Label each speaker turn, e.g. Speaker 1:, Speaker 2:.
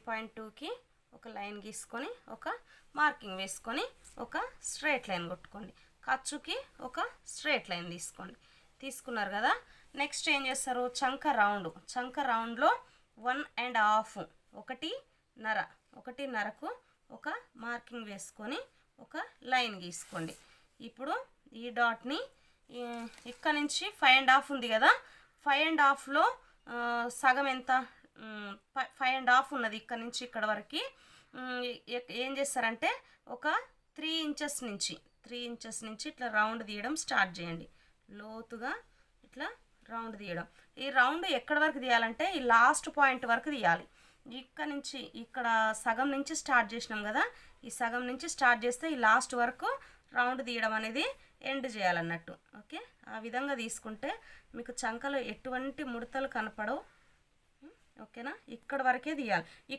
Speaker 1: 2కి ఒక లైన్ గీసుకొని ఒక మార్కింగ్ వేసుకొని ఒక స్ట్రైట్ లైన్ కొట్టుకోండి. ఖర్చుకి ఒక స్ట్రైట్ లైన్ తీసుకున్నారు కదా. నెక్స్ట్ ఏం చేస్తారు, చంక రౌండ్లో 1.5 ఒకటిన్నరకు ఒక మార్కింగ్ వేసుకొని ఒక లైన్ గీసుకోండి. ఇప్పుడు ఈ డాట్ని ఇక్కడ నుంచి 5.5 ఉంది కదా, 5.5లో సగం ఎంత, 5.5 ఉన్నది ఇక్కడ నుంచి ఇక్కడ వరకు. ఏం చేస్తారంటే ఒక 3 ఇంచెస్ నుంచి ఇట్లా రౌండ్ తీయడం స్టార్ట్ చేయండి. లోతుగా ఇట్లా రౌండ్ తీయడం. ఈ రౌండ్ ఎక్కడి వరకు తీయాలంటే ఈ లాస్ట్ పాయింట్ వరకు తీయాలి. ఇక్కడ నుంచి ఇక్కడ సగం నుంచి స్టార్ట్ చేసినాం కదా, ఈ సగం నుంచి స్టార్ట్ చేస్తే ఈ లాస్ట్ వరకు రౌండ్ తీయడం అనేది ఎండ్ చేయాలన్నట్టు. ఓకే, ఆ విధంగా తీసుకుంటే మీకు చంకలో ఎటువంటి ముడతలు కనపడవు. ఓకేనా, ఇక్కడ వరకే తీయాలి. ఈ